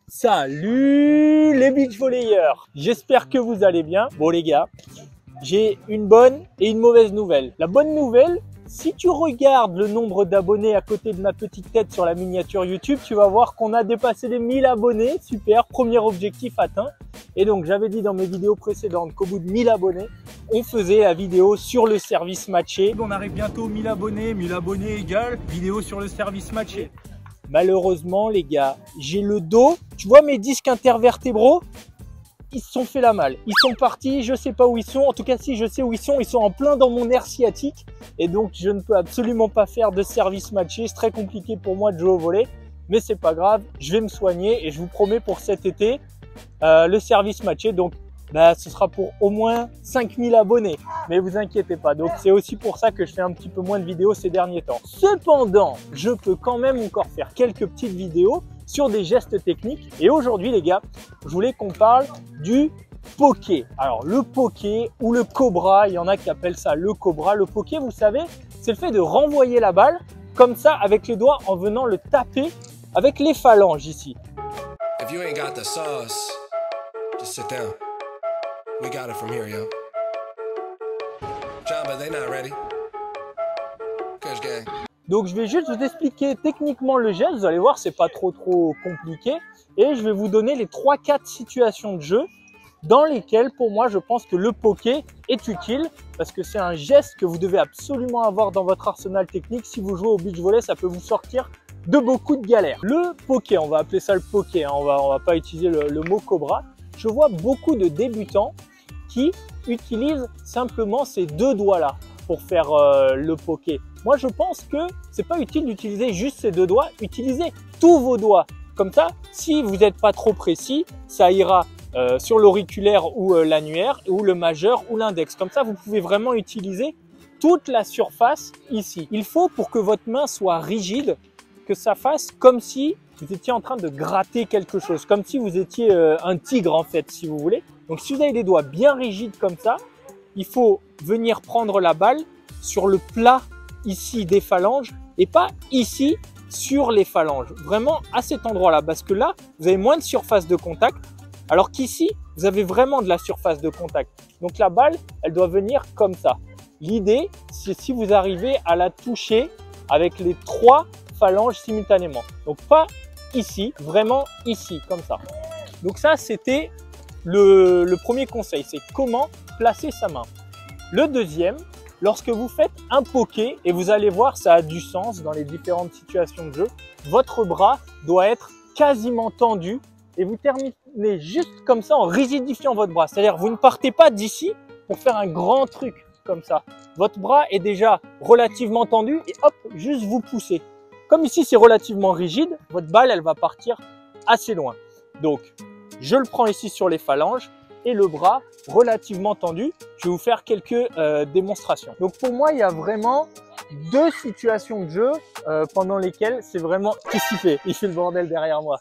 Salut les beach volleyeurs, j'espère que vous allez bien. Bon les gars, j'ai une bonne et une mauvaise nouvelle. La bonne nouvelle, si tu regardes le nombre d'abonnés à côté de ma petite tête sur la miniature YouTube, tu vas voir qu'on a dépassé les 1000 abonnés. Super, premier objectif atteint. Et donc j'avais dit dans mes vidéos précédentes qu'au bout de 1000 abonnés, on faisait la vidéo sur le service matché. On arrive bientôt aux 1000 abonnés égale vidéo sur le service matché. Malheureusement les gars, j'ai le dos, tu vois mes disques intervertébraux, ils se sont fait la malle. Ils sont partis, je sais pas où ils sont, en tout cas si je sais où ils sont en plein dans mon nerf sciatique. Et donc je ne peux absolument pas faire de service matché, c'est très compliqué pour moi de jouer au volley. Mais c'est pas grave, je vais me soigner et je vous promets pour cet été, le service matché, donc ce sera pour au moins 5000 abonnés, mais vous inquiétez pas. Donc c'est aussi pour ça que je fais un petit peu moins de vidéos ces derniers temps. Cependant, je peux quand même encore faire quelques petites vidéos sur des gestes techniques. Et aujourd'hui les gars, je voulais qu'on parle du poké. Alors le poké ou le cobra, il y en a qui appellent ça le cobra. Le poké, vous savez, c'est le fait de renvoyer la balle comme ça avec les doigts en venant le taper avec les phalanges ici. If you ain't got the sauce, just sit down. We got it from here, yo. Jamba, they not ready. Kush gang. Donc je vais juste vous expliquer techniquement le geste, vous allez voir c'est pas trop compliqué et je vais vous donner les 3-4 situations de jeu dans lesquelles pour moi je pense que le poké est utile parce que c'est un geste que vous devez absolument avoir dans votre arsenal technique. Si vous jouez au beach volley, ça peut vous sortir de beaucoup de galères. Le poké, on va appeler ça le poké, hein, on va pas utiliser le mot cobra. Je vois beaucoup de débutants qui utilisent simplement ces deux doigts là pour faire le poké. Moi je pense que c'est pas utile d'utiliser juste ces deux doigts, utilisez tous vos doigts. Comme ça, si vous n'êtes pas trop précis, ça ira sur l'auriculaire ou l'annulaire ou le majeur ou l'index. Comme ça, vous pouvez vraiment utiliser toute la surface ici. Il faut pour que votre main soit rigide, que ça fasse comme si vous étiez en train de gratter quelque chose, comme si vous étiez un tigre en fait, si vous voulez. Donc si vous avez les doigts bien rigides comme ça, il faut venir prendre la balle sur le plat ici des phalanges et pas ici sur les phalanges. Vraiment à cet endroit-là, parce que là, vous avez moins de surface de contact, alors qu'ici, vous avez vraiment de la surface de contact. Donc la balle, elle doit venir comme ça. L'idée, c'est si vous arrivez à la toucher avec les 3 phalanges simultanément. Donc pas ici, vraiment ici, comme ça. Donc ça, c'était le premier conseil, c'est comment placer sa main. Le deuxième, lorsque vous faites un poké, et vous allez voir, ça a du sens dans les différentes situations de jeu, votre bras doit être quasiment tendu et vous terminez juste comme ça en rigidifiant votre bras. C'est-à-dire, vous ne partez pas d'ici pour faire un grand truc comme ça. Votre bras est déjà relativement tendu et hop, juste vous poussez. Comme ici, c'est relativement rigide, votre balle, elle va partir assez loin. Donc, je le prends ici sur les phalanges et le bras relativement tendu. Je vais vous faire quelques démonstrations. Donc, pour moi, il y a vraiment 2 situations de jeu pendant lesquelles c'est vraiment... Qu'est-ce qu'il fait? Il fait le bordel derrière moi.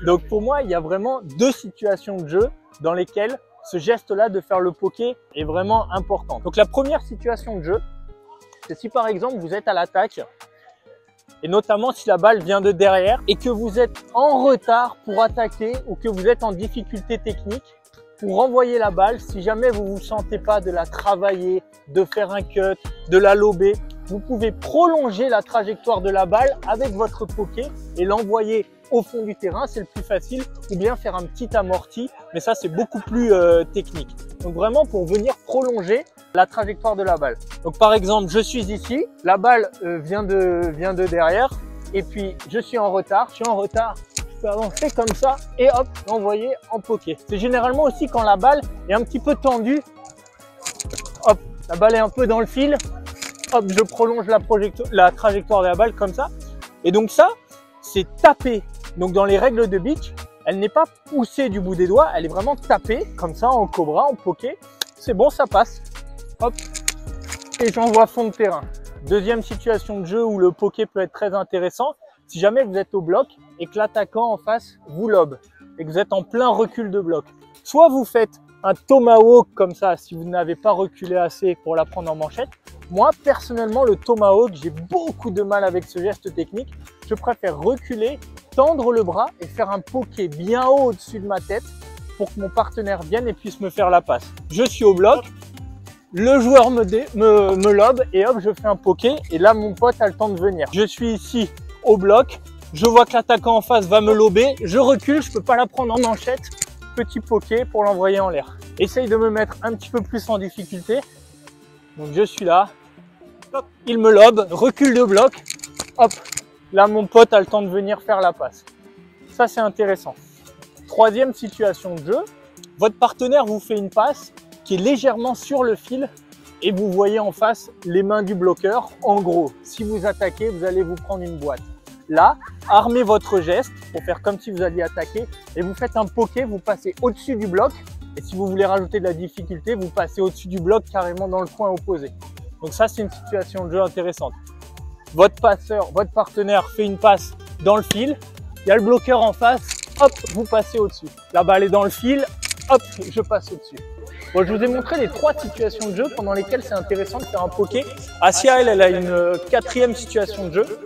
Donc, pour moi, il y a vraiment 2 situations de jeu dans lesquelles ce geste-là de faire le poké est vraiment important. Donc, la première situation de jeu, c'est si par exemple vous êtes à l'attaque et notamment si la balle vient de derrière et que vous êtes en retard pour attaquer ou que vous êtes en difficulté technique pour renvoyer la balle, si jamais vous ne vous sentez pas de la travailler, de faire un cut, de la lober, vous pouvez prolonger la trajectoire de la balle avec votre poké et l'envoyer au fond du terrain, c'est le plus facile, ou bien faire un petit amorti, mais ça c'est beaucoup plus technique. Donc vraiment pour venir prolonger la trajectoire de la balle. Donc par exemple, je suis ici, la balle vient de derrière, et puis je suis en retard, je peux avancer comme ça, et hop, l'envoyer en poké. C'est généralement aussi quand la balle est un petit peu tendue, hop, la balle est un peu dans le fil, hop, je prolonge la trajectoire de la balle comme ça. Et donc ça, c'est taper. Donc dans les règles de beach, elle n'est pas poussée du bout des doigts, elle est vraiment tapée, comme ça, en cobra, en poké. C'est bon, ça passe. Hop, et j'envoie fond de terrain. Deuxième situation de jeu où le poké peut être très intéressant, si jamais vous êtes au bloc et que l'attaquant en face vous lobe et que vous êtes en plein recul de bloc. Soit vous faites un tomahawk comme ça si vous n'avez pas reculé assez pour la prendre en manchette. Moi, personnellement, le tomahawk, j'ai beaucoup de mal avec ce geste technique. Je préfère reculer tendre le bras et faire un poké bien haut au-dessus de ma tête pour que mon partenaire vienne et puisse me faire la passe. Je suis au bloc, le joueur me lobe et hop, je fais un poké et là, mon pote a le temps de venir. Je suis ici au bloc, je vois que l'attaquant en face va me lober, je recule, je peux pas la prendre en manchette, petit poké pour l'envoyer en l'air. Essaye de me mettre un petit peu plus en difficulté. Donc je suis là, il me lobe, recule de bloc, hop, là mon pote a le temps de venir faire la passe. Ça c'est intéressant. Troisième situation de jeu, votre partenaire vous fait une passe qui est légèrement sur le fil et vous voyez en face les mains du bloqueur. En gros, si vous attaquez, vous allez vous prendre une boîte. Là, armez votre geste pour faire comme si vous alliez attaquer et vous faites un poké, vous passez au-dessus du bloc. Et si vous voulez rajouter de la difficulté, vous passez au-dessus du bloc carrément dans le coin opposé. Donc ça, c'est une situation de jeu intéressante. Votre partenaire fait une passe dans le fil. Il y a le bloqueur en face. Hop, vous passez au-dessus. La balle est dans le fil. Hop, je passe au-dessus. Bon, je vous ai montré les 3 situations de jeu pendant lesquelles c'est intéressant de faire un poké. Asia, elle a une 4e situation de jeu.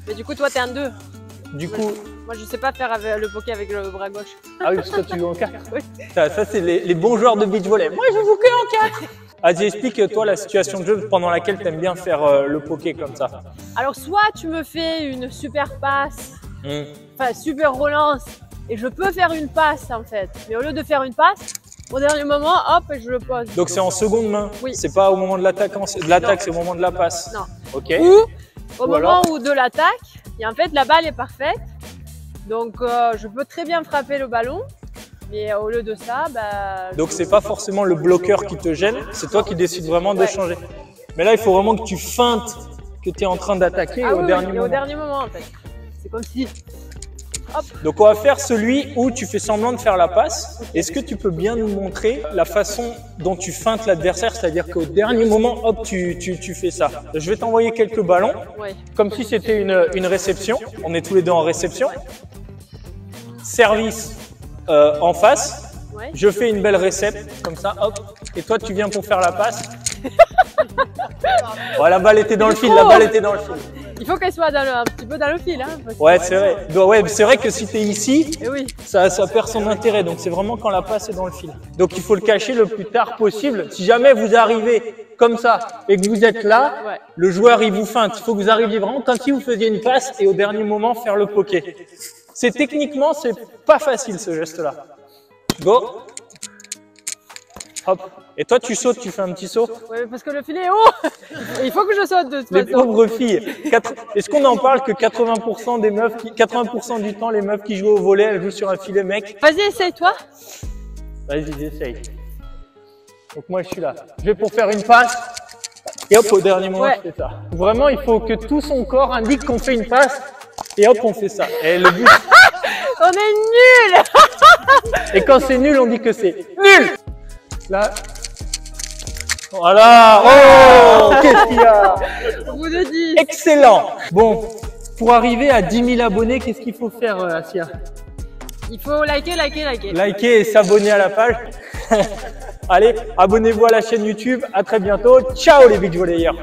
Mais du coup, toi, t'es un 2. Du coup, moi, je sais pas faire le poké avec le bras gauche. Ah oui, parce que toi, tu joues en 4. Oui. Ça c'est les bons joueurs de beach volley. Moi, je joue que en 4. Vas-y, explique-toi la situation de jeu pendant laquelle tu aimes bien faire le poké comme ça. Alors, soit tu me fais une super passe, enfin, super relance, et je peux faire une passe, en fait. Mais au lieu de faire une passe, au dernier moment, hop, je le pose. Donc, c'est en seconde main. Oui. C'est pas au moment de l'attaque, c'est au moment de la passe. Non. Ok. Ou au moment où de l'attaque, et en fait, la balle est parfaite. Donc, je peux très bien frapper le ballon. Mais au lieu de ça, bah… Donc, c'est pas forcément le bloqueur qui te gêne, c'est toi qui décides vraiment de changer. Mais là, il faut vraiment que tu feintes que tu es en train d'attaquer au dernier moment. Au dernier moment, en fait. C'est comme si… Hop. Donc, on va faire celui où tu fais semblant de faire la passe. Est-ce que tu peux bien nous montrer la façon dont tu feintes l'adversaire, c'est-à-dire qu'au dernier moment, hop, tu fais ça. Je vais t'envoyer quelques ballons, comme si c'était une réception. On est tous les deux en réception. Service en face. Je fais une belle récepte, comme ça, hop. Et toi, tu viens pour faire la passe. Oh, la balle était dans le fil, la balle était dans le fil. Il faut qu'elle soit un petit peu dans le fil. Hein, ouais, c'est vrai. Ouais, c'est vrai que si tu es ici, oui. ça perd son intérêt. Donc, c'est vraiment quand la passe est dans le fil. Donc, il faut le cacher le plus tard possible. Si jamais vous arrivez comme ça et que vous êtes là, le joueur, il vous feinte. Il faut que vous arriviez vraiment comme si vous faisiez une passe et au dernier moment, faire le poké. Techniquement, c'est pas facile ce geste-là. Go. Hop. Et toi, tu sautes, tu fais un petit saut. Oui, parce que le filet est haut. Il faut que je saute de toute façon. Les pauvres filles. Est-ce qu'on en parle que 80% des meufs, 80% du temps, les meufs qui jouent au volley, elles jouent sur un filet mec. Vas-y, essaye toi. Vas-y, j'essaye. Donc moi, je suis là. Je vais pour faire une passe. Et hop, au dernier moment, je fais ça. Vraiment, il faut que tout son corps indique qu'on fait une passe. Et hop, on fait ça. Et le but… On est nuls. Et quand c'est nul, on dit que c'est nul. Là. Voilà. Oh, qu'est-ce qu'il y a? Au bout de 10. Excellent. Bon, pour arriver à 10 000 abonnés, qu'est-ce qu'il faut faire, Asia? Il faut liker. Liker et s'abonner à la page. Allez, abonnez-vous à la chaîne YouTube. À très bientôt. Ciao les beach volleyeurs.